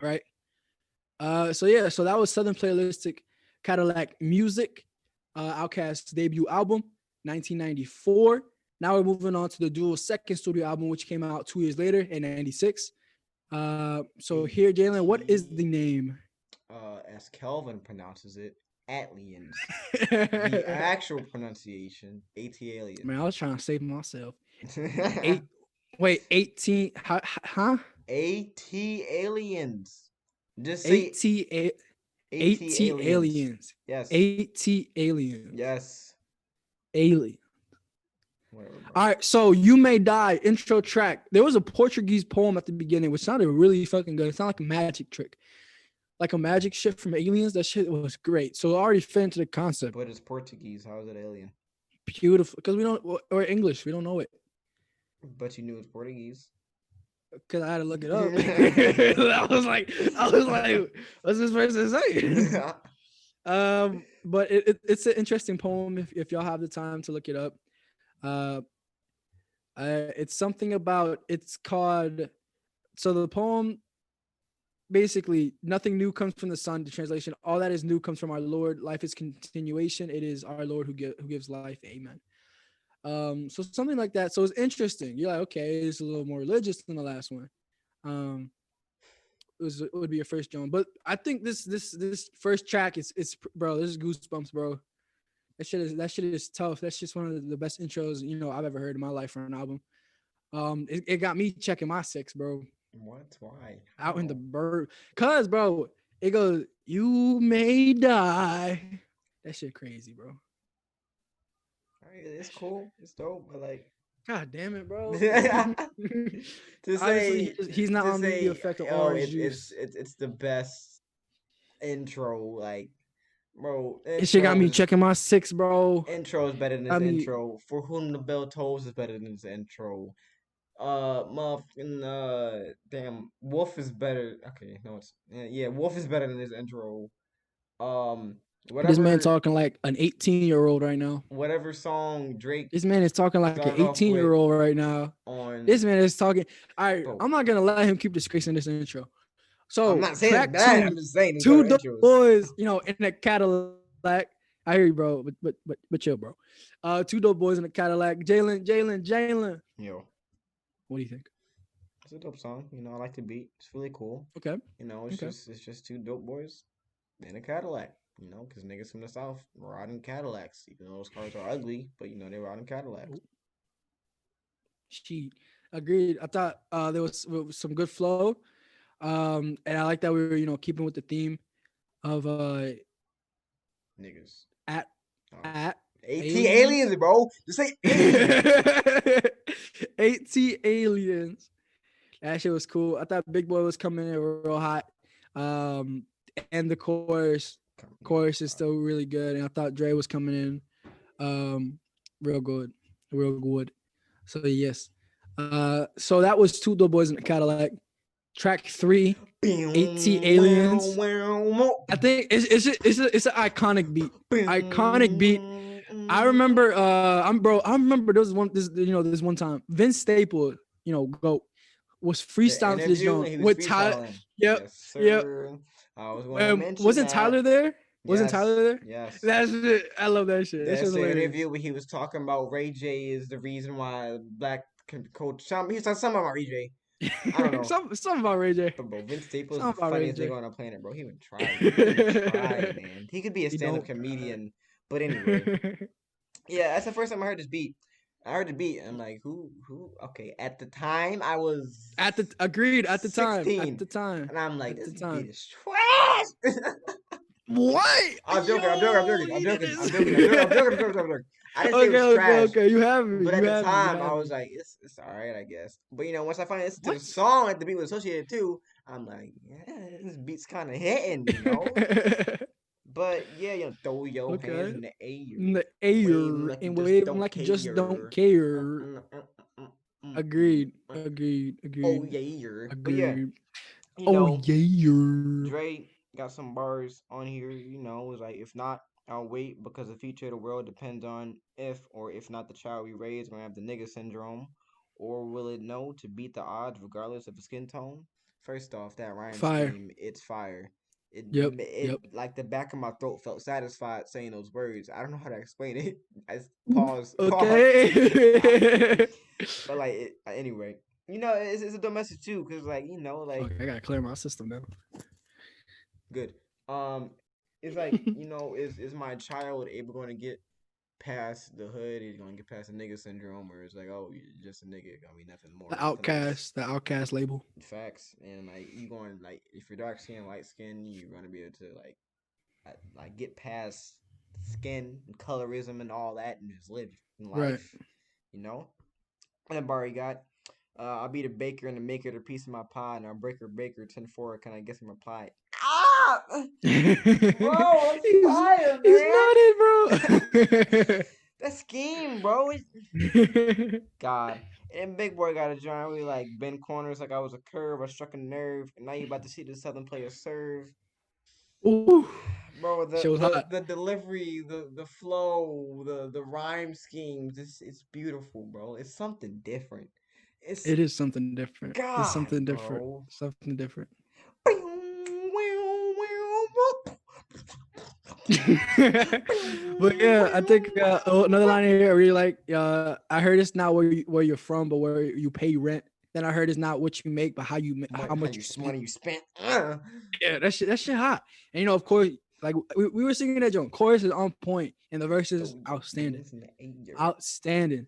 right? So yeah, so that was Southern Playalistic Cadillac Music, Outkast's debut album, 1994. Now we're moving on to the duo's second studio album, which came out 2 years later in '96. So here, Jalen, what is the name? As Kelvin pronounces it, Atliens. The Man, actual pronunciation, I ATLiens. was trying to save myself. Eight, wait, 18, huh? AT Aliens. Just say AT, AT Aliens. aliens, Yes. AT aliens, Yes. alien. Whatever, bro. All right, so You May Die intro track. There was a Portuguese poem at the beginning, which sounded really fucking good. It sounded like a magic trick, like a magic shit from Aliens. That shit was great. So it already fit into the concept. But it's Portuguese. How is it alien? Beautiful, because we don't, or English, we don't know it. But you knew it's Portuguese. Because I had to look it up. I was like, what's this person saying? But it's an interesting poem if y'all have the time to look it up. Uh, it's something about it's called. So the poem basically nothing new comes from the sun. The translation, all that is new comes from our Lord. Life is continuation. It is our Lord who gives life. Amen. So something like that. So it's interesting. You're like, okay, it's a little more religious than the last one. Um, it would be your first John, but I think this first track is bro. This is goosebumps, bro. That shit is tough. That's just one of the best intros I've ever heard in my life for an album. It got me checking my six, bro. What? Why? Out in the How? bird, cause bro, it goes, "You may die." That shit crazy, bro. Alright, it's cool. It's dope. But like, God damn it, bro. to Obviously, say, he's not to on the say, effect of oh, orange juice. it's the best intro. Like, bro, It shit got me checking my six, bro. intro is better than I this mean, intro. For whom the bell tolls is better than this intro. Motherfucking damn, Wolf is better. Okay, no, it's yeah, Wolf is better than this intro. Um, this man whatever, talking like an 18-year-old right now. whatever song Drake This man is talking like an started off 18 with year old right now. on, This man is talking. All right, bro. I'm not gonna let him keep disgracing this intro. I'm So not saying it's track bad. I'm two, just saying it's better two dope intros. boys, in a Cadillac. I hear you, bro, but chill, bro. Two dope boys in a Cadillac. Jalen. Yo, What do you think? it's a dope song. I like the beat. It's really cool. Okay, It's okay. just two dope boys in a Cadillac. Because niggas from the South riding Cadillacs, even though those cars are ugly, but they riding Cadillacs. She agreed. I thought there was some good flow. And I like that we were keeping with the theme of Niggas. at Oh. at AT aliens. aliens, bro. Just say aliens. AT aliens. That shit was cool. I thought Big Boy was coming in real hot. And the chorus is still really good. And I thought Dre was coming in real good. Real good. So yes. So that was two dope boys in the Cadillac. Track 3, AT aliens. I think it's an iconic beat. Iconic beat. I remember I remember this one time. Vince Staples, go was The freestyling to this interview joint when he was with Tyler. freestyling. Yep, Yes, yep. sir. I was gonna mention Wasn't that. Tyler there? Wasn't Tyler Yes, there? yes. That's it. I love that shit. That That's shit's the hilarious. interview where he was talking about Ray J is the reason why black coach. He was talking something about Ray J. I don't know. Something about Ray J. But bro, Vince Staples is the Something about Ray funniest J. nigga on the planet, bro. He even tried. He even tried, man. He could be a He stand-up don't try. comedian. But anyway, yeah, that's the first time I heard this beat. I heard the beat. And I'm like, who? Okay, at the time I was Agreed at the time. At the 16, time. and I'm like, At the this beat time. is trash. What? I'm joking. I'm joking. I'm Yo, joking. I'm he joking. didn't I'm joking. I'm say. joking. I'm joking. I'm joking. I'm joking. I didn't say it Okay, was okay, trash. okay. You have me. But You at the have me. You time, I have was me. like, it's all right, I guess. But once I finally listened to the What? song that the beat was associated to, I'm like, yeah, this beat's kind of hitting. But yeah, throw your hands Okay. in the In air the and wave 'em air like you and just wave 'em don't like you just don't care. care. Mm, mm, Agreed. mm. Agreed. Oh Agreed. yeah, but yeah, Agreed. you Oh know, yeah. Dre got some bars on here. It was like, if not, I'll wait because the future of the world depends on if or if not the child we raise gonna have the nigga syndrome, or will it know to beat the odds regardless of the skin tone? First off, that rhyme Fire. scheme, it's fire. It Yep. it Yep. like the back of my throat felt satisfied saying those words. I don't know how to explain it. Pause. Okay. But like anyway, it's a domestic too, cause like like Okay, I gotta clear my system now. good. Um, it's like is my child able going to get past the hood? He's going to get past the nigga syndrome, or it's like, oh, you're just a nigga. I mean, nothing more, nothing less. The Outkast label. Facts. And like you going like if you're dark skin, light skin, you're gonna be able to like get past skin and colorism and all that and just live in Right. life. And the bar he got. I'll be the baker and the maker the piece of my pie, and I'll break her baker 10-4. Can I get some reply? Ah, bro, that's fire, he's man. nutted, bro. That scheme, bro. God. And Big Boy got a joint. We like bend corners like I was a curve. I struck a nerve, and now you about to see the Southern player serve. Ooh, Bro, shit was hot. the delivery, the flow, the rhyme schemes, it's beautiful, bro. It's something different. It is something different. It's God, something different. bro. Something different. But yeah, I think another line here I really like. I heard it's not where you're from, but where you pay rent. Then I heard it's not what you make, but how much you spend. Money you spent. Yeah, that shit hot. And of course, like we were singing that joint. Chorus is on point, and the verses outstanding. Outstanding.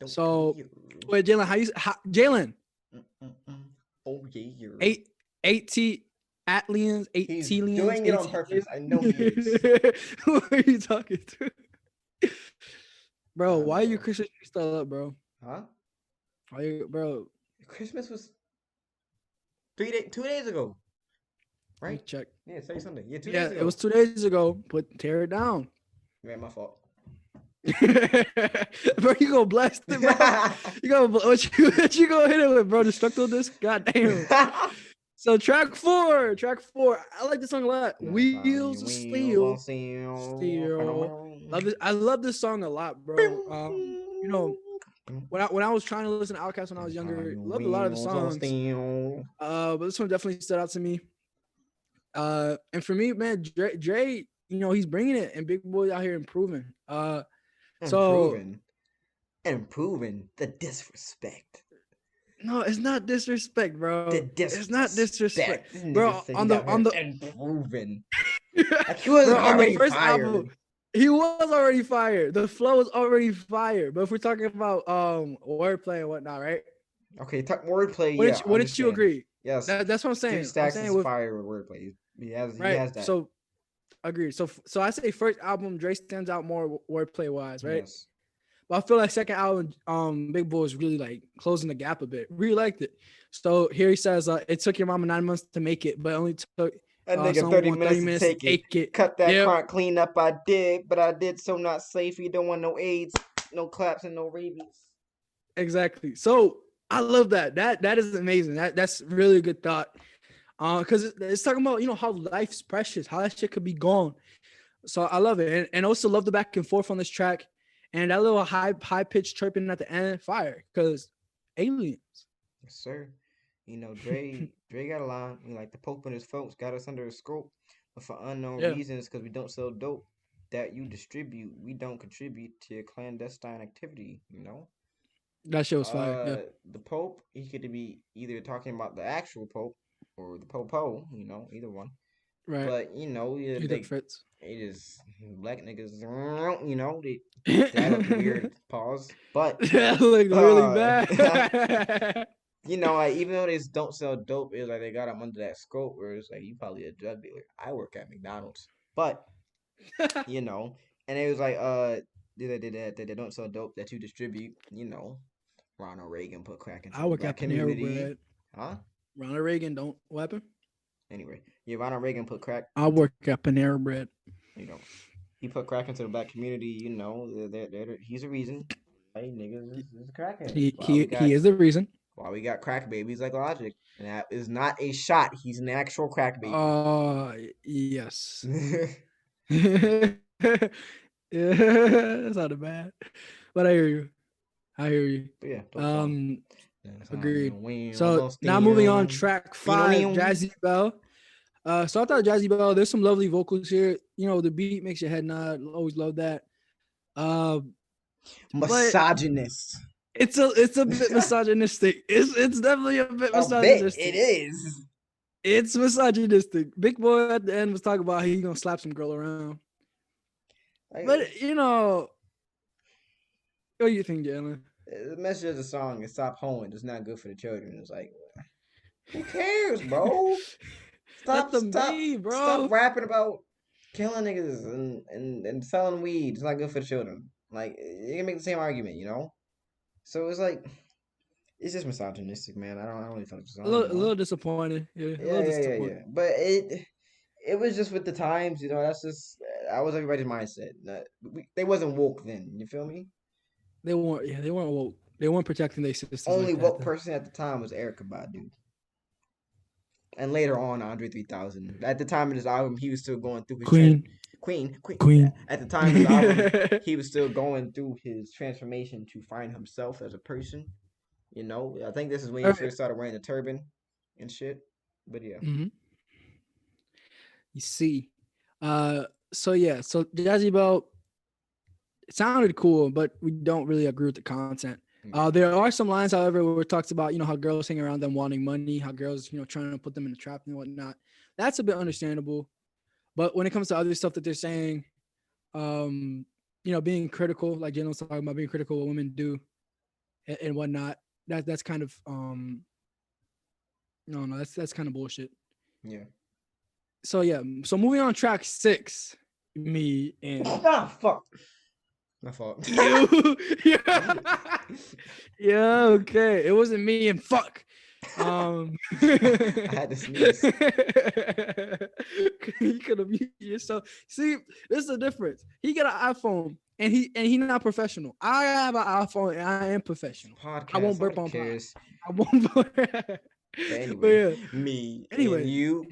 So, wait, Jalen, Jalen? Oh yeah. ATLiens, He's doing it on purpose. I know he is. Who are you talking to? Bro, why are your Christmas tree still up, bro? Huh? Bro? Christmas was 2 days ago. Right? Let me check. Yeah, say something. Yeah, 2 days ago. It was 2 days ago, but tear it down. Man, my fault. Bro, you gonna blast it, bro. What you gonna hit it with, bro? Destructive disc? God damn. So track four. I like this song a lot. Wheels of Steel. I love this song a lot, bro. When I was trying to listen to Outkast when I was younger, loved a lot of the songs. But this one definitely stood out to me. And for me, man, Dre, he's bringing it, and Big Boy out here improving. Improving the disrespect. No, it's not disrespect, bro. It's not disrespect, bro. On the improving. Like he was on the first album, he was already fired. The flow was already fired. But if we're talking about wordplay and whatnot, right? Okay, talk wordplay. Wouldn't you agree? Yes, that's what I'm saying. 3 Stacks is fire with wordplay. He has that. So, agreed. So I say first album, Dre stands out more wordplay wise, right? Yes. But I feel like second album, Big Boy is really like closing the gap a bit. Really liked it. So here he says, it took your mama 9 months to make it, but it only took a nigga 30 minutes to take it. Cut that crunk clean up, I did, but I did so not safe. You don't want no AIDS, no claps, and no rabies. Exactly. So I love that. That is amazing. That's really a good thought. Because it's talking about how life's precious, how that shit could be gone. So I love it, and also love the back and forth on this track, and that little high pitched chirping at the end, fire. Because aliens. Yes, sir. Dre got a line. Like the Pope and his folks got us under a scope, but for unknown reasons, because we don't sell dope that you distribute, we don't contribute to your clandestine activity. That shit was fire. The Pope, he could be either talking about the actual Pope or the Popo, either one. Right. But either fits. It is black niggas, they had a weird pause. But that looked really bad. Like even though they don't sell dope, it's like they got them under that scope where it's like you probably a drug dealer. I work at McDonald's, but and it was like they don't sell dope that you distribute. Ronald Reagan put crack into the black community. Bread. Huh? Ronald Reagan don't weapon. Anyway, Ronald Reagan put crack. I work at Panera Bread. He put crack into the black community. He's a reason. Hey, niggas is a crackhead. He is the reason. Why we got crack babies like Logic, and that is not a shot. He's an actual crack baby. Yes. Yeah, that's not bad. But I hear you. But yeah. Agreed. So now moving on, track 5, Jazzy Bell. So I thought Jazzy Bell, there's some lovely vocals here. You know, the beat makes your head nod. Always love that. Misogynist. It's a bit misogynistic. It's definitely a bit misogynistic. It is. It's misogynistic. Big Boy at the end was talking about he gonna slap some girl around. But you know, what do you think, Jalen? The message of the song is stop hoeing. It's not good for the children. It's like, who cares, bro? Stop rapping about killing niggas and selling weed. It's not good for the children. Like, you can make the same argument, you know? So it's like, it's just misogynistic, man. I don't really feel a little disappointed. Yeah, a little disappointed. Yeah. But it was just with the times, you know. That was everybody's mindset. They wasn't woke then. You feel me? They weren't. Yeah, they weren't woke. They weren't protecting their sisters. Only woke person at the time was Erykah Badu. And later on, Andre 3000. At the time of his album, he was still going through his Queen. Yeah. At the time of his album, he was still going through his transformation to find himself as a person. You know, I think this is when he first started wearing the turban and shit. But yeah. Mm-hmm. You see. So Jazzy Bell, it sounded cool, but we don't really agree with the content. There are some lines, however, where it talks about, you know, how girls hang around them wanting money, how girls, you know, trying to put them in a trap and whatnot. That's a bit understandable. But when it comes to other stuff that they're saying, you know, being critical, like Jen was talking about, being critical of what women do and whatnot, that's kind of that's kind of bullshit. Yeah. So moving on, track 6, me and fuck. My fault. Yeah, okay. It wasn't me and fuck. I had to sneeze. You could have muted yourself. See, this is the difference. He got an iPhone and he not professional. I have an iPhone and I am professional. Podcast, I won't burp on podcast. I won't burp. Anyway, me and you.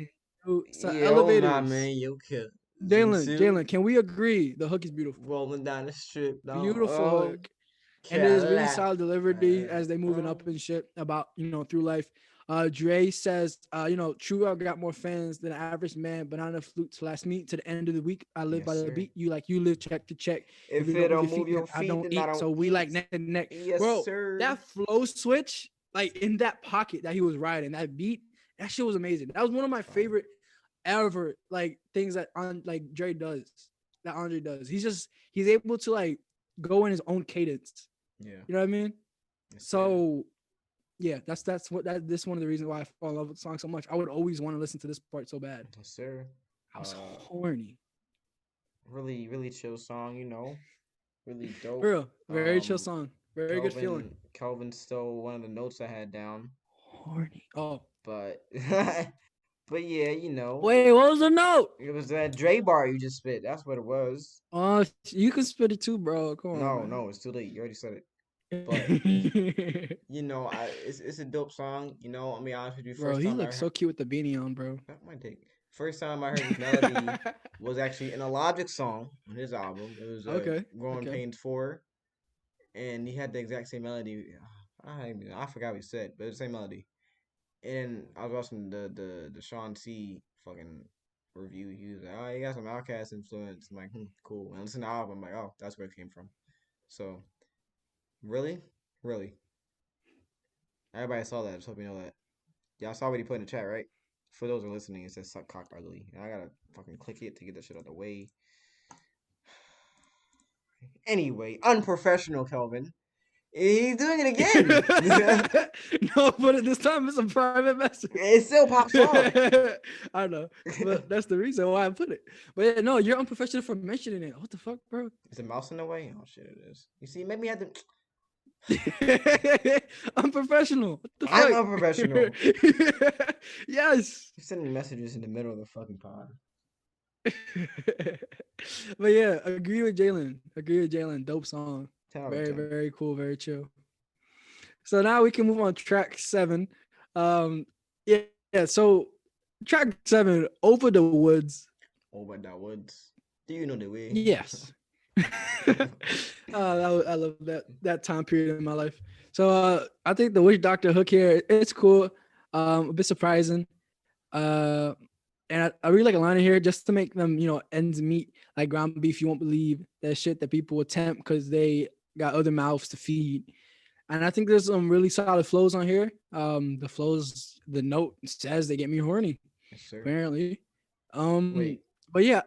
So elevators. My man, you kid. Jalen, can we agree the hook is beautiful? Rolling down the strip, beautiful hook. And there's really solid delivery as they moving up and shit about, you know, through life. Dre says, you know, true, I got more fans than an average man, but not enough flute to last me to the end of the week. I live by the beat. You live check to check. If you don't move your feet, I don't eat. So we like neck and neck. Yes, bro, sir. That flow switch, like in that pocket that he was riding, that beat, that shit was amazing. That was one of my favorite ever, like, things that Dre does, that Andre does. He's able to like go in his own cadence. Yeah. You know what I mean? So yeah, this is one of the reasons why I fall in love with the song so much. I would always want to listen to this part so bad. Yes, sir. I was horny. Really, really chill song, you know. Really dope. Real, very chill song. Very good feeling. Kelvin stole one of the notes I had down. Horny. Oh. But but yeah, you know. Wait, what was the note? It was that Dre bar you just spit. That's what it was. You can spit it too, bro. Come on. No, it's too late. You already said it. But you know, it's a dope song. You know, I'll be honest with you. Bro, he looks so cute with the beanie on, bro. That might take. First time I heard his melody was actually in a Logic song on his album. It was Growing Pains 4, and he had the exact same melody. I forgot what he said, but it's the same melody. And I was watching the Sean C fucking review. He was like, "Oh, you got some Outkast influence." I'm like, cool. And I listened to the album. I'm like, oh, that's where it came from. So, really. Everybody saw that. I just hope you know that. Y'all saw what he put in the chat, right? For those who are listening, it says "suck cock ugly," and I gotta fucking click it to get that shit out of the way. Anyway, unprofessional Kelvin. He's doing it again. No, but this time it's a private message. It still pops up. I know, but that's the reason why I put it. But yeah, no, you're unprofessional for mentioning it. What the fuck, bro? Is the mouse in the way? Oh shit, it is. You see, maybe I had to. Unprofessional. What the fuck? I'm unprofessional. Yes. You're sending messages in the middle of the fucking pod. But yeah, agree with Jalen. Dope song. Very, very cool. Very chill. So now we can move on to track 7. So track 7, Over the Woods. Over the Woods. Do you know the way? Yes. I love that time period in my life. So I think the Witch Doctor hook here, it's cool. A bit surprising. Uh, and I really like a line in here just to make them, ends meet. Like ground beef, you won't believe that shit that people attempt because they got other mouths to feed. And I think there's some really solid flows on here. The flows, the note says they get me horny. Yes, sir. Apparently. Wait, But yeah,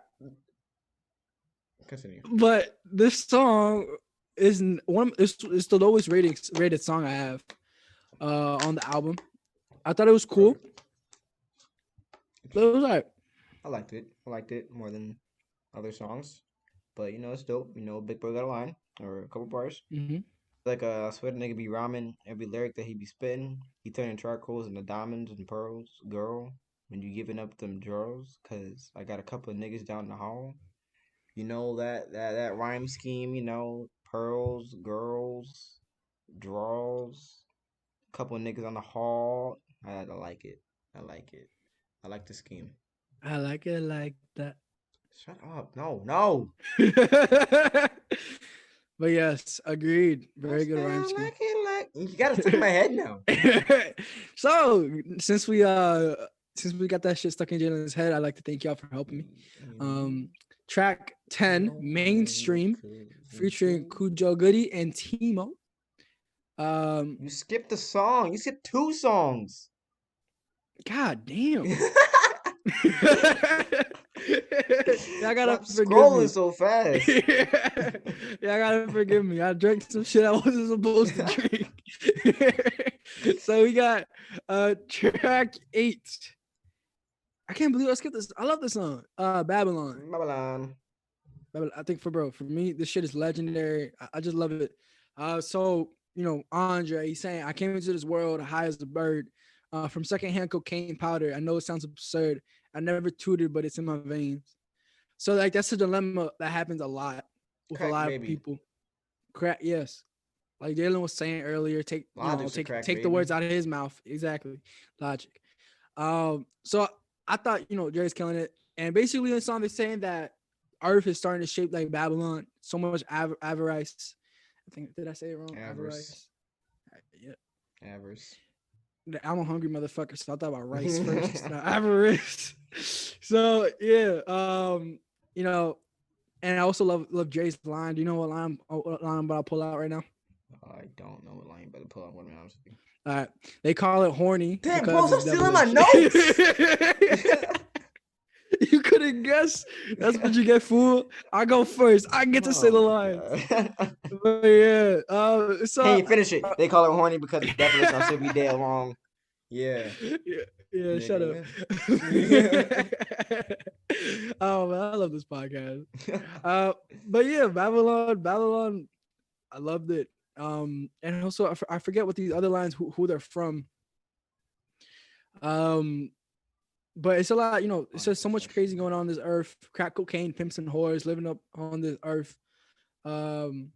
continue. but this song is one. It's the lowest rated song I have on the album. I thought it was cool. But it was alright. I liked it. I liked it more than other songs. But it's dope. Big Boy got a line or a couple bars. Mm-hmm. Like I swear the nigga be rhyming every lyric that he be spitting. He turning charcoals into diamonds and pearls. Girl, when you giving up them drawers, cause I got a couple of niggas down the hall. That rhyme scheme, pearls, girls, draws, couple of niggas on the hall. I like it. I like it. I like the scheme. I like it like that. Shut up. No, no. But yes, agreed. I Very good said rhyme I scheme. like it like you gotta stick in my head now. So since we got that shit stuck in Jalen's head, I'd like to thank y'all for helping me. Track 10, Mainstream, featuring Kujo Goody and Timo. You skipped the song. You skipped 2 songs. God damn. Y'all gotta Stop forgive scrolling me. so fast. Y'all gotta forgive me. I drank some shit I wasn't supposed to drink. So we got track 8. I can't believe I skipped this. I love this song. Babylon. Babylon. I think for me, this shit is legendary. I just love it. So Andre, he's saying, I came into this world high as a bird, from secondhand cocaine powder. I know it sounds absurd. I never tutored, but it's in my veins. So like that's a dilemma that happens a lot with Crack a lot of baby. people. Crack, yes. Like Jalen was saying earlier, take the words out of his mouth. Exactly, logic. So I thought Dre's killing it, and basically in the song they're saying that Earth is starting to shape like Babylon. So much avarice. I think did I say it wrong? Avarice. Yeah. Avarice. I'm a hungry motherfucker, so I thought about rice first. Avarice. So yeah, and I also love Dre's line. Do you know what line I'm about to pull out right now? I don't know what line you better pull out. What am I honest with you? All right, they call it horny. Damn, bro, stop it's stealing my devilish. notes. You couldn't guess. That's what you get, fool. I go first. I get to say the line. But yeah. So hey, finish it. They call it horny because it's devilish. I should be dead wrong. Yeah. Yeah. Shut up. Oh man, I love this podcast. But yeah, Babylon. I loved it. And also I forget what these other lines who they're from. But it's a lot, it's just so much crazy going on this earth. Crack cocaine, pimps and whores living up on this earth. Some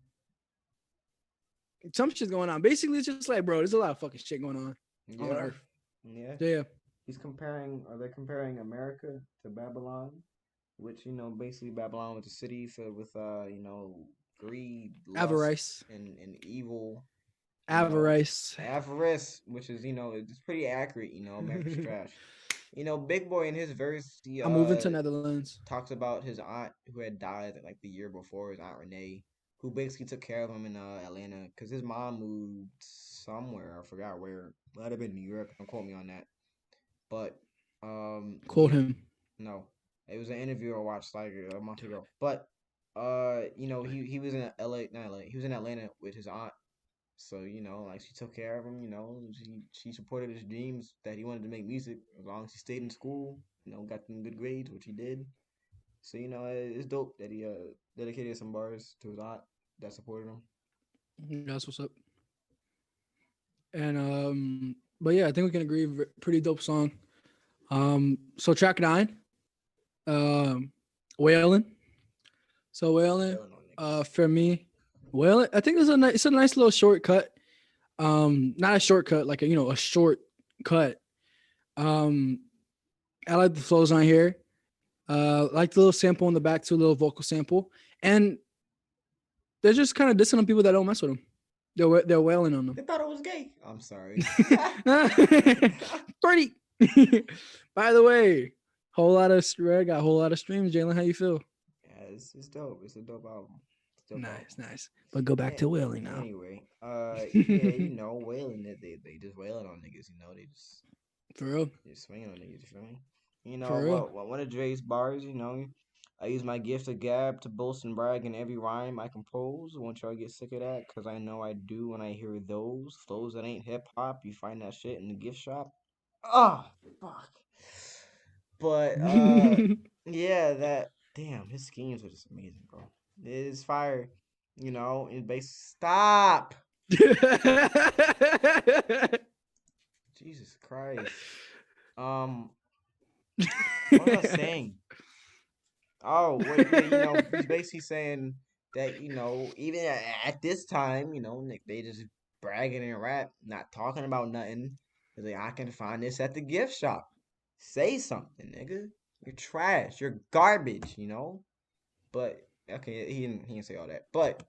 shit's going on. Basically, it's just like, bro, there's a lot of fucking shit going on earth. Yeah. Yeah. Are they comparing America to Babylon? Which, basically Babylon was a city filled with greed, lust, avarice, and evil. Avarice, which is, it's pretty accurate, America's trash. Big Boy in his verse, he I'm moving to Netherlands. talks about his aunt who had died like the year before, his aunt Renee, who basically took care of him in Atlanta because his mom moved somewhere. I forgot where. Might have been New York. Don't quote me on that. But Quote him. No, it was an interview I watched like a month ago. But he was in LA, not LA. He was in Atlanta with his aunt. So, like she took care of him, she supported his dreams that he wanted to make music as long as he stayed in school, got them good grades, which he did. So, it's dope that he dedicated some bars to his aunt that supported him. That's what's up. And but yeah, I think we can agree, pretty dope song. So track 9, Wailing. So Wailing, for me, Wailing, I think it's a nice little shortcut. Not a shortcut, like a short cut. I like the flows on here. Like the little sample in the back too, little vocal sample. And They're just kind of dissing on people that don't mess with them. They're wailing on them. They thought it was gay. I'm sorry. Party. By the way, got a whole lot of streams. Jalen, how you feel? Yeah, it's dope. It's a dope album. Nice. But go back to wailing now. Anyway, yeah, you know, wailing they just wailing on niggas. You know, they just for real, just swinging on niggas. You feel me? You know, well, one of Dre's bars. You know, I use my gift of gab to boast and brag in every rhyme I compose. Won't y'all get sick of that? Cause I know I do when I hear those flows that ain't hip hop. You find that shit in the gift shop. Ah, fuck. But yeah, that damn, his schemes are just amazing, bro. It is fire, you know. And base stop. Jesus Christ. What was I saying? Oh, wait, yeah, you know, he's basically saying that, you know, even at this time, you know, Nick, they just bragging and rap, not talking about nothing. He's like, I can find this at the gift shop. Say something, nigga. You're trash. You're garbage, you know? But, okay, he didn't say all that. But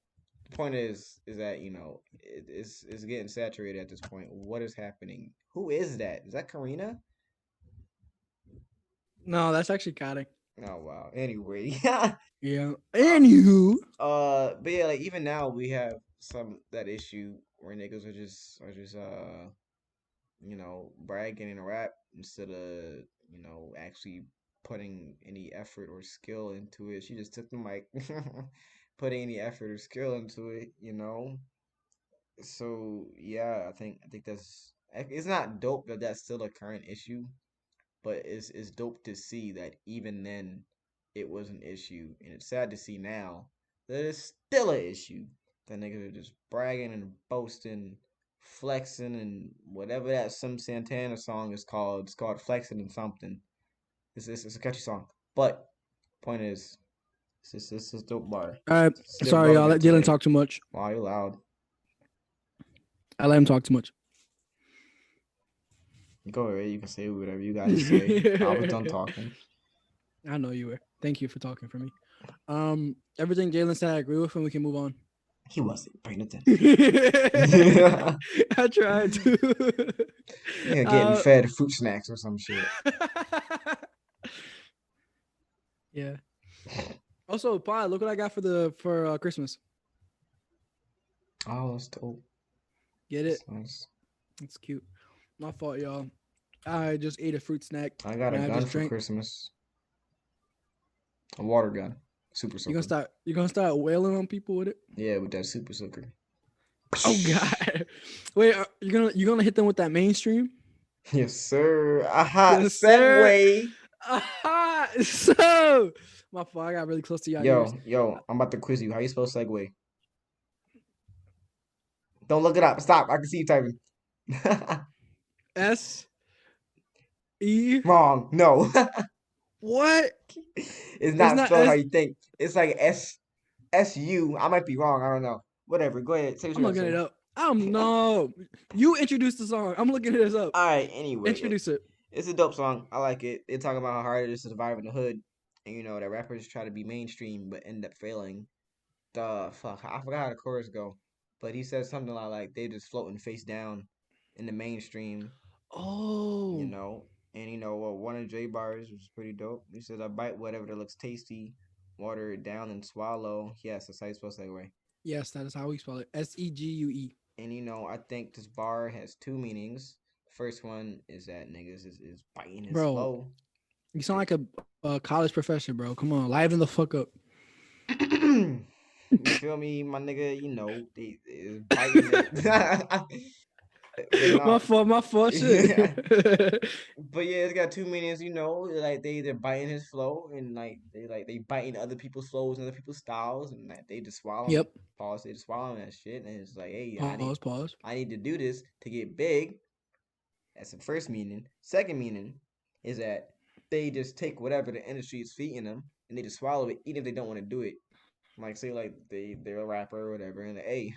the point is that, you know, it's getting saturated at this point. What is happening? Who is that? Is that Karina? No, that's actually Katic. Oh, wow. Anyway, yeah. Anywho. But yeah, like even now we have that issue where niggas are just you know, bragging in a rap instead of, you know, actually putting any effort or skill into it. She just took the mic, putting any effort or skill into it, you know. So yeah, I think that's it's not dope that that's still a current issue, but it's dope to see that even then it was an issue, and it's sad to see now that it's still an issue. That niggas are just bragging and boasting, flexing, and whatever that some Santana song is called. It's called flexing and something. It's a catchy song, but point is, it's a dope bar. All right, Still sorry, y'all. Let Dylan talk too much. Wow, you're loud. I let him talk too much. Go ahead. You can say whatever you got to say. I was done talking. I know you were. Thank you for talking for me. Everything Jalen said, I agree with, and we can move on. He wasn't paying attention. I tried to. Yeah, getting fed fruit snacks or some shit. Yeah. Also, Pa, look what I got for Christmas. Oh, that's dope. Get it? That's nice. That's cute. My fault, y'all. I just ate a fruit snack. I got a gun for Christmas. A water gun. Super soaker. You gonna start wailing on people with it? Yeah, with that super soaker. Oh God! Wait, you gonna hit them with that mainstream? Yes, sir. Aha! Yes, segue. Sir. Aha! So, my fault. I got really close to y'all. Yo, I'm about to quiz you. How you spell segue? Don't look it up. Stop. I can see you typing. S-E. Wrong. No. What? It's not spelled how you think. It's like S-U. I might be wrong. I don't know. Whatever. Go ahead. I'm looking it up. I don't know. You introduced the song. I'm looking this up. All right. Anyway. Introduce it. It's a dope song. I like it. They talk about how hard it is to survive in the hood. And, you know, that rappers try to be mainstream but end up failing. Fuck. I forgot how the chorus go. But he says something like they just floating face down in the mainstream. Oh. You know. And, you know, one of J bars was pretty dope. He says, I bite whatever that looks tasty, water it down and swallow. Yes, that's how you spell segue. Yes, that is how we spell it. S-E-G-U-E. And, you know, I think this bar has two meanings. First one is that niggas is biting his flow. You sound like a college professor, bro. Come on, liven the fuck up. You feel me, my nigga? You know, they biting it. My fault, shit. But yeah, it's got two meanings, you know, like they're biting his flow and they biting other people's flows and other people's styles and like they just swallow. Yep. Pause. They just swallowing that shit and it's like, hey, pause. I need to do this to get big. That's the first meaning. Second meaning is that they just take whatever the industry is feeding them and they just swallow it, even if they don't want to do it. Like say like they're a rapper or whatever, and hey,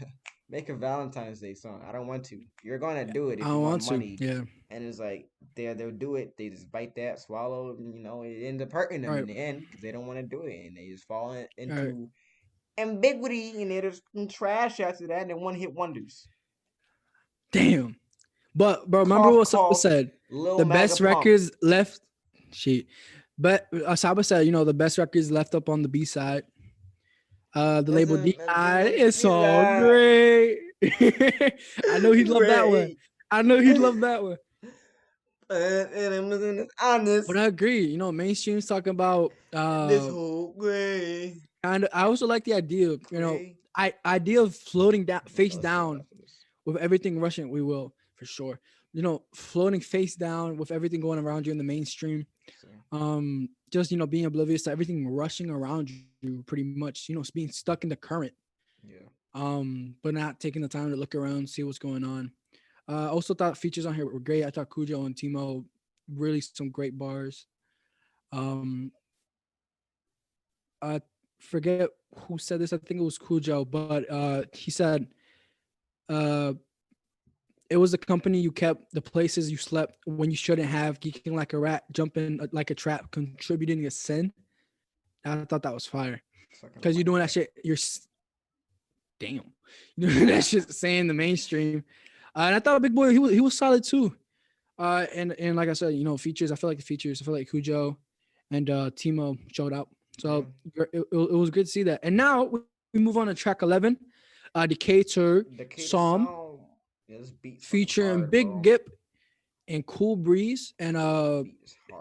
make a Valentine's Day song. I don't want to. You're gonna do it if you want money. Yeah. And it's like they'll do it. They just bite that, swallow. And, you know, it ends up hurting them in the end because they don't want to do it, and they just fall into ambiguity, and there's some trash after that, and then one hit wonders. Damn. But bro, remember Cough, what Saba cough, said? Lil The Maga best Pump. records left. Shit. But Saba said, the best records left up on the B side. The label D side, it's all great. I know he'd love that one. I know he'd love that one. Honest. But I agree. Mainstream's talking about this whole gray. And I also like the idea, idea of floating down, face down, with everything rushing. We will for sure. Floating face down with everything going around you in the mainstream. Just being oblivious to everything rushing around you, pretty much. Being stuck in the current. Yeah. But not taking the time to look around, see what's going on. I also thought features on here were great. I thought Cujo and Timo really some great bars. I forget who said this. I think it was Cujo, but he said it was the company you kept, the places you slept when you shouldn't have, geeking like a rat, jumping like a trap, contributing a sin. I thought that was fire. Because you're doing that shit, damn. You're doing that shit saying the mainstream. And I thought Big Boy, he was solid too. And like I said, features, I feel like Cujo and Timo showed up. So it was good to see that. And now we move on to track 11, Decatur Psalm, featuring Big Gip and Cool Breeze. And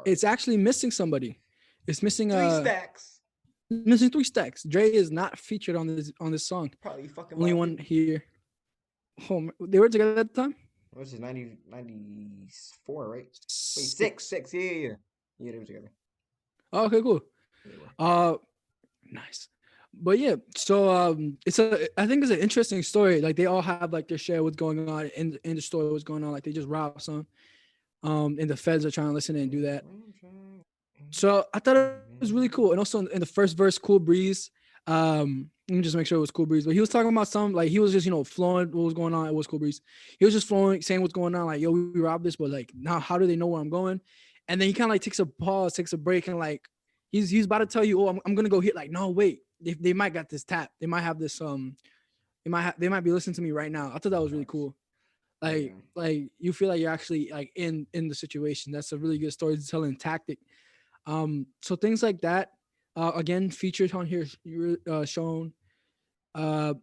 it's actually missing somebody. It's missing 3 stacks. Missing 3 stacks. Dre is not featured on this song. Probably fucking only one here. Oh, they were together at the time? Which is 94, right? Wait, 6. Yeah, they were together. Oh, okay, cool. Nice. But yeah, so I think it's an interesting story. Like they all have like their share what's going on in the story, what's going on. Like they just robbed some. And the feds are trying to listen and do that. So I thought it was really cool. And also in the first verse, Cool Breeze. Let me just make sure it was Cool Breeze. But he was talking about like he was just, flowing what was going on. It was Cool Breeze. He was just flowing, saying what's going on. Like, yo, we robbed this, but like now how do they know where I'm going? And then he kind of like takes a pause, takes a break, and like he's about to tell you, oh, I'm gonna go hit. Like, no, wait, they might got this tap. They might have this they might be listening to me right now. I thought that was really cool. Like you feel like you're actually like in the situation. That's a really good storytelling tactic. So things like that, again, featured on here, shown. And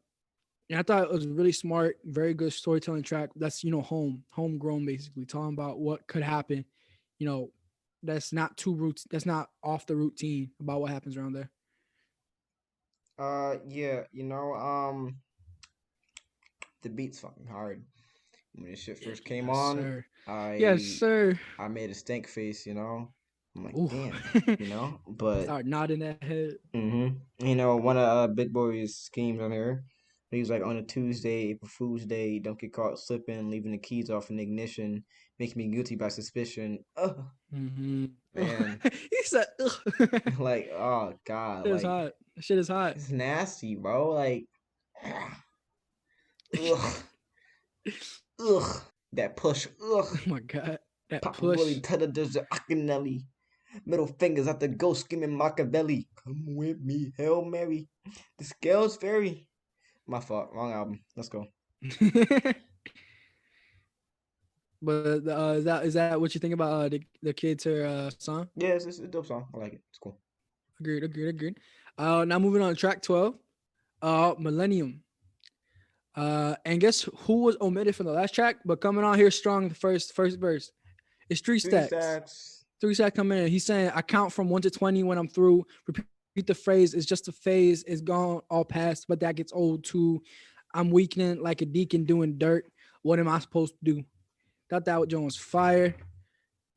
I thought it was really smart, very good storytelling track. That's homegrown, basically talking about what could happen. That's not that's not off the routine about what happens around there. Yeah, the beat's fucking hard. When this shit first came on, sir. I made a stink face, I'm like, ooh. Damn, but start nodding that head. One of Big Boy's schemes on here, he was like, on a Tuesday, April Fool's Day, don't get caught slipping, leaving the keys off in the ignition, makes me guilty by suspicion. Man, he said, like, oh god, shit is hot. Shit is hot. It's nasty, bro. Like, ugh, that push, ugh. Oh my god, that Papa push. Willie to the desert, Akinelli. Middle fingers at the ghost screaming Machiavelli. Come with me, Hail Mary. The scales vary. My fault, wrong album. Let's go. But is that what you think about the Decatur song? Yeah, it's a dope song. I like it. It's cool. Agreed. Now moving on to track 12, Millennium. And guess who was omitted from the last track, but coming on here strong the first verse? It's 3 stacks. 3 stacks coming in. He's saying, I count from 1 to 20 when I'm through. Repeat the phrase. It's just a phase. It's gone, all past, but that gets old too. I'm weakening like a deacon doing dirt. What am I supposed to do? Thought that Jones was fire.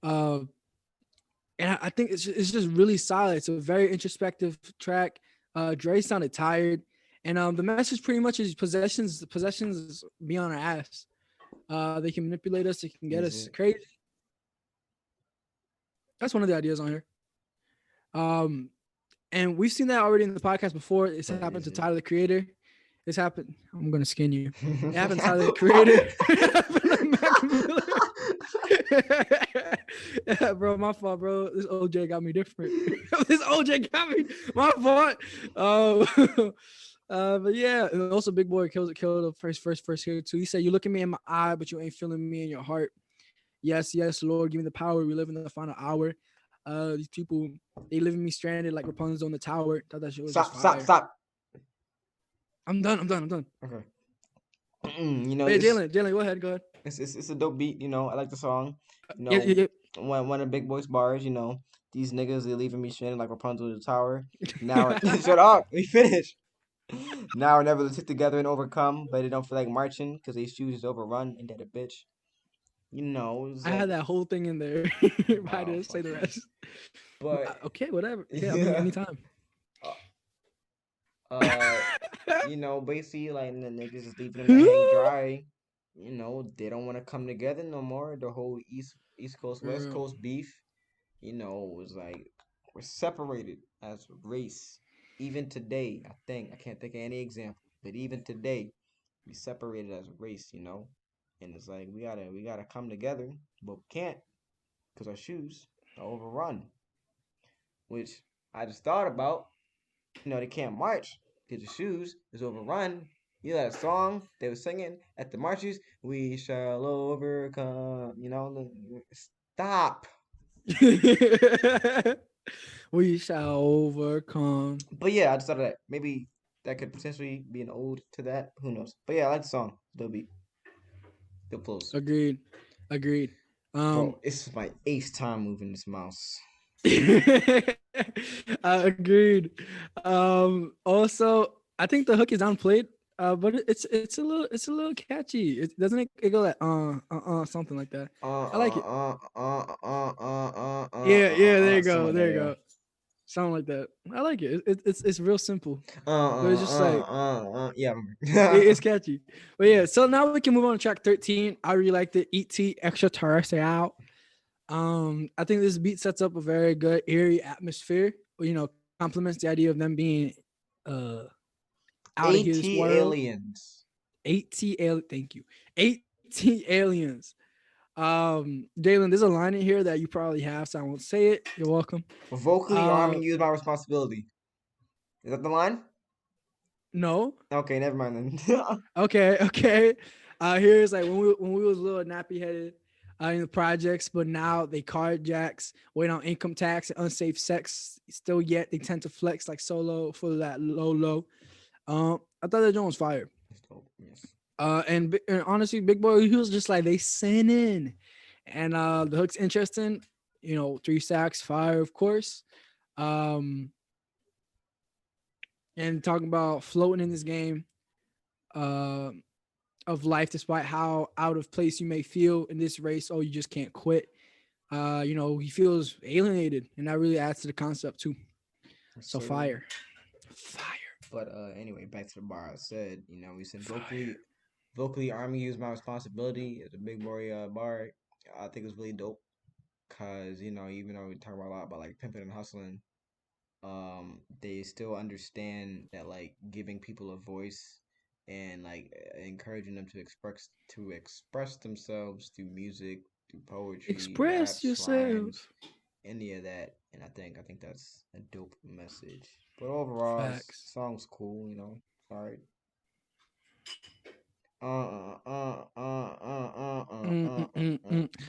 And I think it's just really solid. It's a very introspective track. Dre sounded tired. And the message pretty much is possessions be on our ass. They can manipulate us. They can get us crazy. That's one of the ideas on here. And we've seen that already in the podcast before. It's happened to Tyler, the Creator. It's happened. I'm going to skin you. It happened to Tyler, the Creator. Yeah, bro, my fault, bro. This OJ got me different. My fault. But yeah, and also Big Boy killed the first here too. He said, "You look at me in my eye, but you ain't feeling me in your heart. Yes, yes, Lord, give me the power. We live in the final hour. These people, they leaving me stranded like Rapunzel on the tower. Thought that shit was just Stop, stop, fire. stop. I'm done. I'm done. Okay. You know, But yeah, Jalen, go ahead. it's a dope beat. You know, I like the song. You Yeah, know, yeah, one of Big Boy's bars. You know, these niggas they leaving me stranded like Rapunzel in the tower. Now, yeah. shut up. We finished. Now we're never to sit together and overcome, but they don't feel like marching because they shoes is overrun. Ain't that a bitch? You know, it's I had like, that whole thing in there. But I wow, didn't say fuck the you. rest. But Okay, whatever. Yeah, I mean, yeah, anytime. uh, uh, you know, basically like the niggas is leaving them to hang dry. You know, they don't want to come together no more. The whole East Coast West Girl. Coast beef, you know, was like we're separated as a race. Even today, I can't think of any example, but even today, we separated as a race. You know, and it's like we gotta come together, but we can't because our shoes are overrun. Which I just thought about. You know, they can't march because the shoes is overrun. You know that song they were singing at the marches? We shall overcome. You know, stop. We shall overcome. But yeah, I just thought of that. Maybe that could potentially be an ode to that. Who knows? But yeah, I like the song. They'll be good flows. Agreed. Agreed. Um Bro, it's my eighth time moving this mouse. agreed. Also, I think the hook is downplayed, but it's a little catchy. It doesn't it go like something like that. I like it. Yeah, there you Something go. like that, There you yeah. go. Something like that. I like it. It's real simple, but it's just like Yeah. it's catchy. But yeah, so now we can move on to track 13. I really liked it. ET Extraterrestrial. I think this beat sets up a very good eerie atmosphere. You know, complements the idea of them being uh out of here this world. ATLiens. 18 thank you. 18 aliens. Jalen, there's a line in here that you probably have, so I won't say it. You're welcome. Vocally Uh arming you is my responsibility. Is that the line? no. Okay, never mind then. Okay. Here's like when we was little nappy headed in the projects, but now they carjacks, wait on income tax and unsafe sex. Still yet they tend to flex like solo for that low. I thought that joint was fire. It's dope, yes. And honestly, Big Boy, he was just like they sinning, and the hook's interesting. You know, 3 sacks, fire, of course. Um, and talking about floating in this game. Uh, of life, despite how out of place you may feel in this race. Oh, you just can't quit. You know, he feels alienated, and that really adds to the concept too. So Certainly. fire. But anyway, back to the bar. I said, you know, we said Fire. vocally arming you is my responsibility. It's a big boy bar. I think it's really dope. Cause, you know, even though we talk about a lot about like pimping and hustling, they still understand that like giving people a voice and like encouraging them to express themselves through music, through poetry, Express raps, rhymes, yourself. any of that. And I think that's a dope message. But overall, Facts. song's cool, you know. Alright. All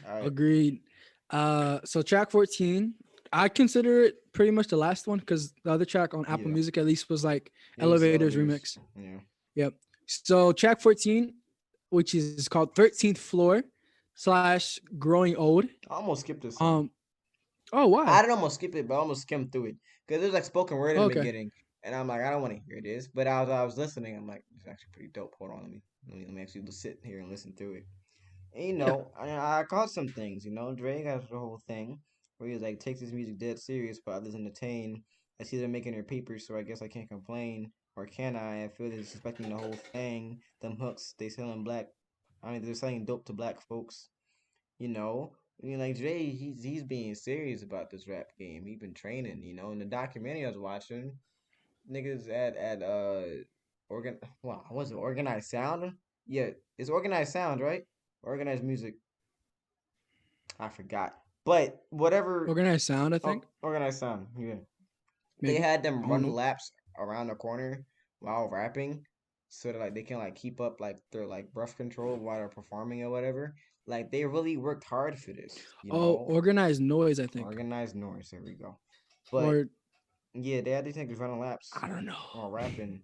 right. Agreed. So track 14, I consider it pretty much the last one because the other track on Apple Yeah. Music at least was like It was Elevators elevators. remix. Yeah. Yep. So track 14, which is called 13th Floor slash Growing Old. I almost skipped this song. Um. Oh, I why? didn't almost skip it, but I almost skimmed through it because there's like spoken word in the Okay. beginning, and I'm like, I don't want to hear this. But I was listening. I'm like, it's actually pretty dope. Hold on, let me actually sit here and listen through it. And, you Yeah. know, I caught some things. You know, Drake has the whole thing where he's like takes his music dead serious, but others entertain. I see them making their papers, so I guess I can't complain, or can I? I feel they're disrespecting the whole thing. Them hooks, they selling black. I mean, they're selling dope to black folks. You know, I mean, like Dre, he's being serious about this rap game. He been training. You know, in the documentary I was watching, niggas at what was it, Organized Sound? Yeah, it's Organized Sound, right? Organized Music. I forgot. But whatever. Organized Sound, I Oh, think. Organized Sound. Yeah, they Maybe. had them I don't run know. laps around the corner while rapping, so that like they can like keep up like their like breath control while they're performing or whatever. Like they really worked hard for this, you Oh, know. organized noise, I think, Organized noise. There we go. But or yeah, they had these niggas running laps I don't know. while rapping,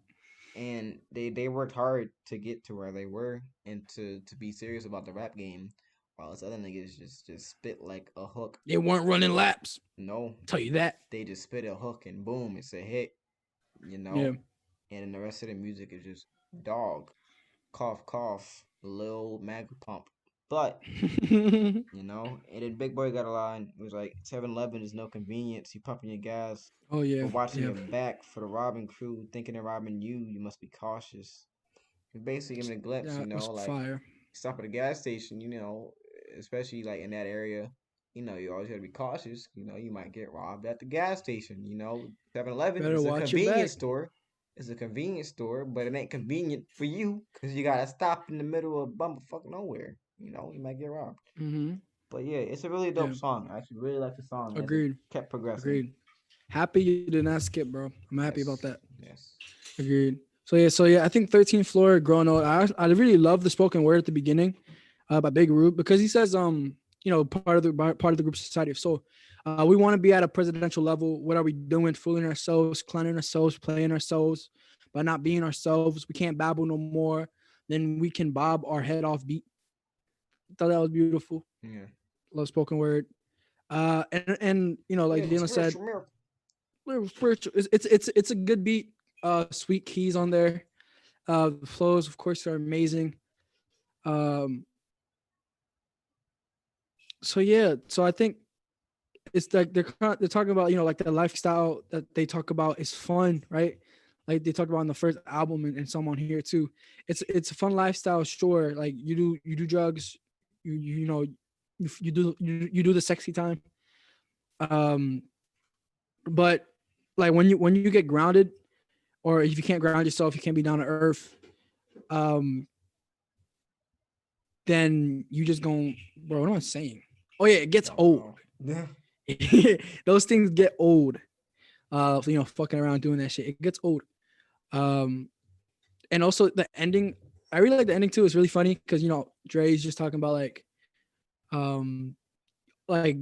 and they worked hard to get to where they were and to be serious about the rap game, while this other niggas just spit like a hook. They weren't running laps. No, Tell you that. they just spit a hook and boom, it's a hit, you Yeah. know. And then the rest of the music is just dog, cough cough, Lil Mag Pump. But and then Big Boy got a line. It was like 7-Eleven is no convenience. You pumping your gas, Oh yeah, but watching yeah. your back for the robbing crew, thinking they're robbing you. You must be cautious. It's basically giving a glimpse, That was like fire. stop at a gas station, especially like in that area. You always gotta be cautious. You might get robbed at the gas station. 7-Eleven Better is a watch your back. convenience store. It's a convenience store, but it ain't convenient for you because you gotta stop in the middle of bummerfuck nowhere. You might get robbed. Mm-hmm. But yeah, it's a really Yeah. dope song. I actually really like the song as it Agreed. kept progressing. Agreed. Happy you did not skip, bro. I'm happy about Yes, that. yes. Agreed. So yeah, I think 13th floor growing old. I really love the spoken word at the beginning, by Big Rube, because he says part of the group Society of Soul. We want to be at a presidential level. What are we doing? Fooling ourselves, clowning ourselves, playing ourselves, by not being ourselves. We can't babble no more. Then we can bob our head off beat. Thought that was beautiful. Yeah. Love spoken word. And like Yeah, Jalen said, spiritual miracle. little spiritual. It's a good beat. Sweet keys on there. The flows, of course, are amazing. Um, so yeah, so I think it's like they're talking about like the lifestyle that they talk about is fun, right? Like they talk about in the first album and some on here too. It's a fun lifestyle, sure. Like you do drugs, you do the sexy time. Um, but like when you get grounded, or if you can't ground yourself, you can't be down to earth. Um, then you just going, bro, what am I saying? Oh yeah, it gets old. Yeah. Those things get old. Fucking around doing that shit. It gets old. Um, and also the ending, I really like the ending too. It's really funny because Dre's just talking about um, like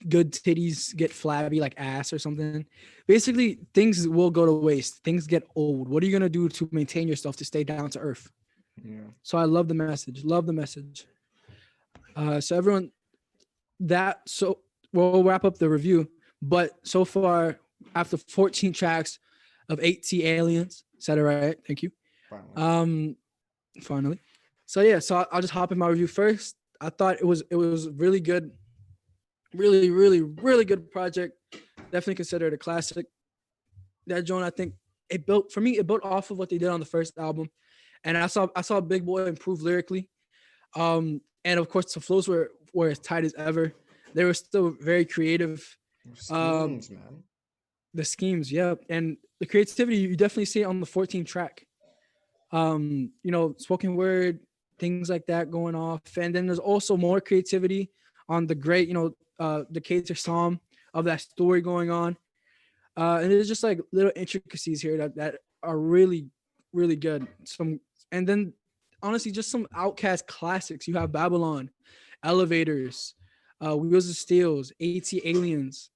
good titties get flabby like ass or something. Basically, things will go to waste. Things get old. What are you gonna do to maintain yourself to stay down to earth? Yeah. So I love the message. Love the message. So everyone, so we'll wrap up the review. But so far, after 14 tracks of ATLiens, said it right. Thank you. Finally. Finally. So yeah, so I'll just hop in my review first. I thought it was really good, really, really, really good project. Definitely considered a classic. That joint, I think it built off of what they did on the first album, and I saw Big Boy improve lyrically. And of course the flows were as tight as ever. They were still very creative. Schemes, man. The schemes, yeah, and the creativity you definitely see it on the 14th track. Spoken word, things like that going off, and then there's also more creativity on the great, the Cater Psalm of that story going on. And there's just like little intricacies here that are really, really good. And then honestly, just some Outkast classics. You have Babylon, Elevators, Wheels of Steels, ATLiens.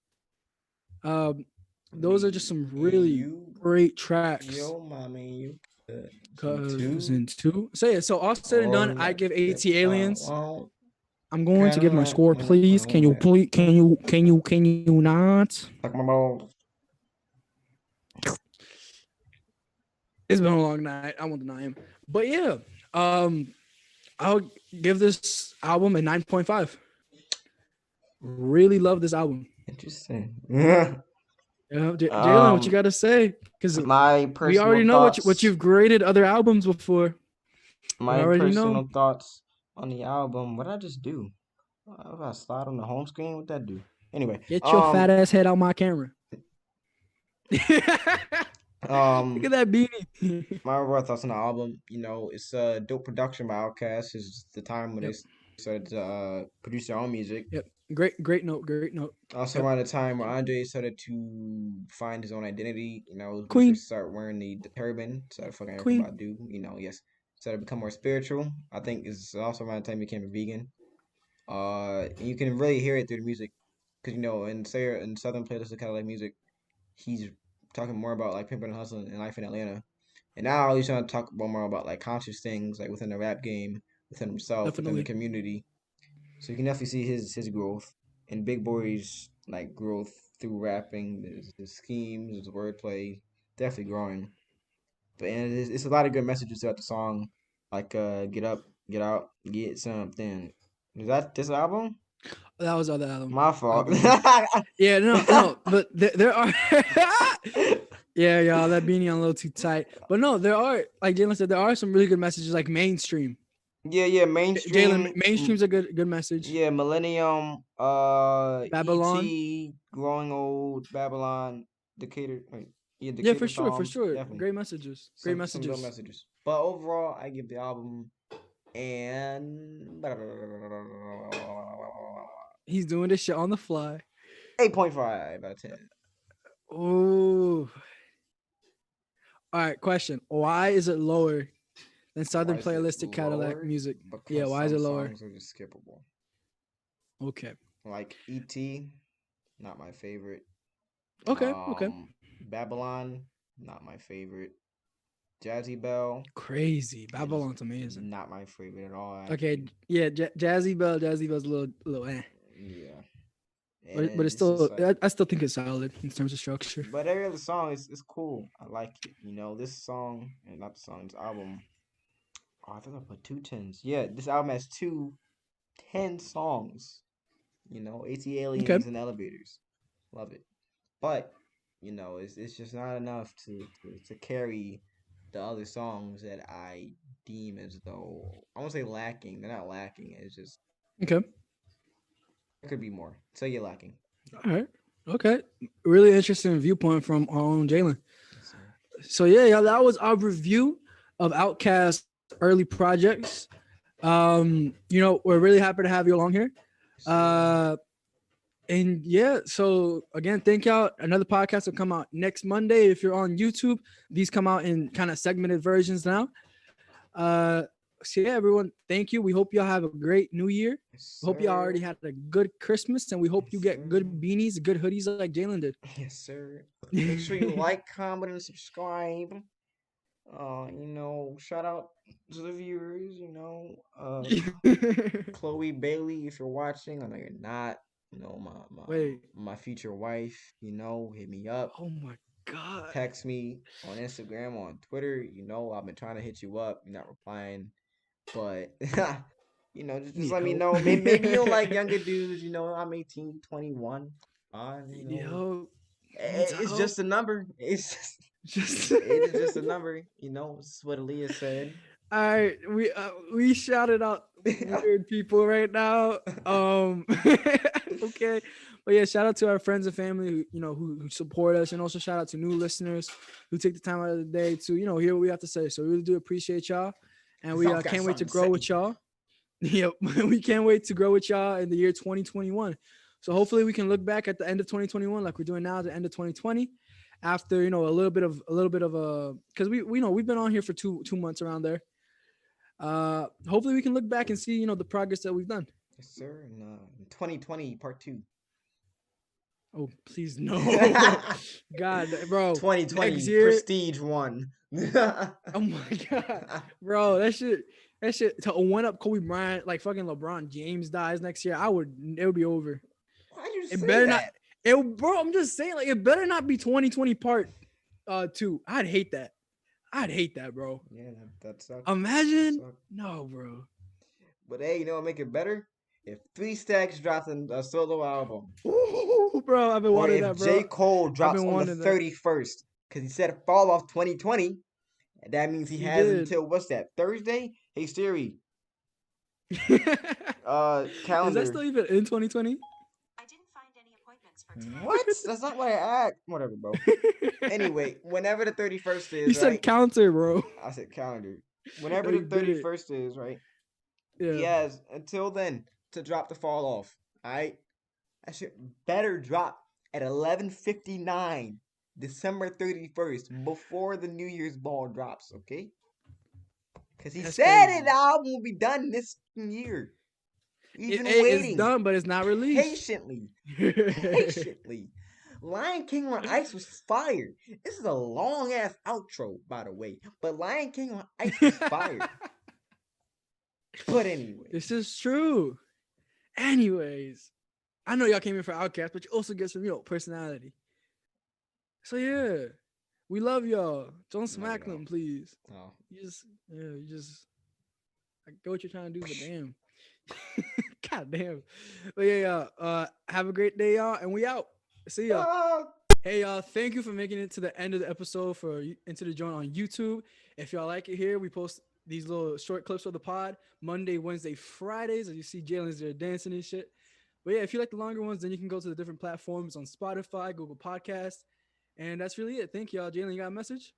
Those are just some really great tracks. Yo, mommy, you Cousin two. So yeah, so all said and done, I give ATLiens. Oh, I'm going to give my score, please. Can you please? Can you not? Like my balls. It's been a long night. I won't deny him. But yeah, I'll give this album a 9.5. Really love this album. Interesting. Yeah, Jalen, what you got to say? Because my personal we already know what you've graded other albums before. My personal thoughts on the album. What did I just do? If I slide on the home screen, what that do? Anyway, get your fat ass head out my camera. Look at that beanie. My overall thoughts on the album. It's a dope production by Outkast. It's the time when they started to produce their own music. Yep. Great note. Great note. Also Yep. around the time where Andre started to find his own identity, when he Queen. first started wearing the turban, started fucking Erica Queen. Badu, yes, started to become more spiritual. I think it's also around the time he became a vegan. And you can really hear it through the music, because in Southern playlists of Cadillac music, he's talking more about like pimping and hustling and life in Atlanta. And now he's trying to talk more about like conscious things, like within the rap game, within himself, within the Definitely. community. So you can definitely see his growth and Big Boy's like growth through rapping, his schemes, his wordplay, definitely growing. But and it's a lot of good messages throughout the song, like get up, get out, get something. Is that this album? That was other album. My fault. Yeah, no, but there are. Yeah, y'all, that beanie on a little too tight. But no, there are, like Jalen said, there are some really good messages, like mainstream. Yeah, Jalen, mainstream. mainstream's a good message. Yeah, Millennium, Babylon. E.T., Growing Old, Babylon, Decatur. Wait, yeah, Yeah, Decatur for Psalms, sure. definitely. Great messages. Great Some dope messages. messages. But overall, I give the album and He's doing this shit on the fly. 8.5 out of 10. Oh. All right, question. Why is it lower than Why Southern is it Playalistic Cadillac lower? music? Yeah, Because why is some it lower? songs are just skippable. Okay. Like E.T., not my favorite. Okay. Babylon, not my favorite. Jazzy Bell, Crazy. is Babylon's amazing. not my favorite at all, Okay, actually. yeah, Jazzy Bell's a little eh. Yeah. But And it's it's just still, like, I still think it's solid in terms of structure. but every other song is cool. I like it. This song, and not the song, this album. Oh, I think I put 2 10s. Yeah, this album has 2 10 songs. AT Okay. Aliens and Elevators. Love it. But, it's just not enough to carry the other songs that I deem as though, I won't say lacking. They're not lacking. It's just, Okay. it could be more. So you're lacking. All right. Okay. Really interesting viewpoint from our own Jalen. Yes, sir. So yeah, that was our review of Outkast early projects. We're really happy to have you along here. Yes, sir. Uh, and yeah, so again, thank y'all. Another podcast will come out next Monday. If you're on YouTube, these come out in kind of segmented versions now. So yeah, everyone, thank you. We hope y'all have a great new year. Yes, We hope y'all already sir. had a good Christmas, and we hope you Yes, get sir. good beanies, good hoodies like Jalen did. Yes, sir. Make sure you like, comment, and subscribe. Shout out to the viewers, Chloe Bailey, if you're watching. I know you're not. Wait. My future wife, hit me up. Oh my God. Text me on Instagram, on Twitter. I've been trying to hit you up. You're not replying. But just Need let me help. know. Maybe you don't like younger dudes. I'm 18, 21. Yo, needs It's help. just a number. It's Just it is just a number. It's what Aaliyah said. all right. We shouted out weird people right now. Okay. But yeah, shout out to our friends and family who support us, and also shout out to new listeners who take the time out of the day to hear what we have to say. So we really do appreciate y'all, and we I've got can't wait to something to grow say. with y'all. Yep, we can't wait to grow with y'all in the year 2021. So hopefully we can look back at the end of 2021 like we're doing now at the end of 2020, after a little bit of a, because we know we've been on here for 2 months around there. Hopefully we can look back and see the progress that we've done. Yes, sir. And, 2020 part 2. Oh, please no. God, bro. Next 2020 year. Prestige 1. Oh my God, bro. That shit to went up Kobe Bryant, like fucking LeBron James dies next year. It would be over. Why'd you It say better not. that? Bro, I'm just saying, like, it better not be 2020 part 2. I'd hate that. Bro. Yeah, that sucks. Imagine. That sucks. No, bro. But hey, what make it better? If 3 Stacks dropped a solo album, Ooh, bro, I've been or wanting if that, bro. J. Cole I've drops been on the wanting that. 31st, because he said fall off 2020, that means he He has did. until what's that? Thursday? Hey Siri, Is that still calendar. even in 2020? I didn't find any appointments for today. What? That's not what I asked. Whatever, bro. Anyway, whenever the 31st He is, said right? counter, bro. I said calendar. Whenever No, the you did it. 31st is, right? He Yeah. has until then to drop the fall off. Alright? That shit better drop at 11:59, December 31st, before the New Year's ball drops, okay? Because he That's said crazy. the album will be done this year. We've been It's waiting done, but it's not released. patiently. Patiently. Lion King on Ice was fire. This is a long ass outro, by the way. But Lion King on Ice was fire. But anyway. This is true. Anyways, I know y'all came in for Outkast, but you also get some personality. So yeah, we love y'all. Don't smack them, please. Oh. You just I get what you're trying to do, but damn. God damn. But yeah, have a great day, y'all, and we out. See ya. Hey, y'all, thank you for making it to the end of the episode for Into the Joint on YouTube. If y'all like it here, we post these little short clips of the pod Monday, Wednesday, Fridays, as you see Jalen's there dancing and shit. But yeah, if you like the longer ones, then you can go to the different platforms on Spotify, Google Podcasts, and that's really it. Thank y'all. Jalen, you got a message?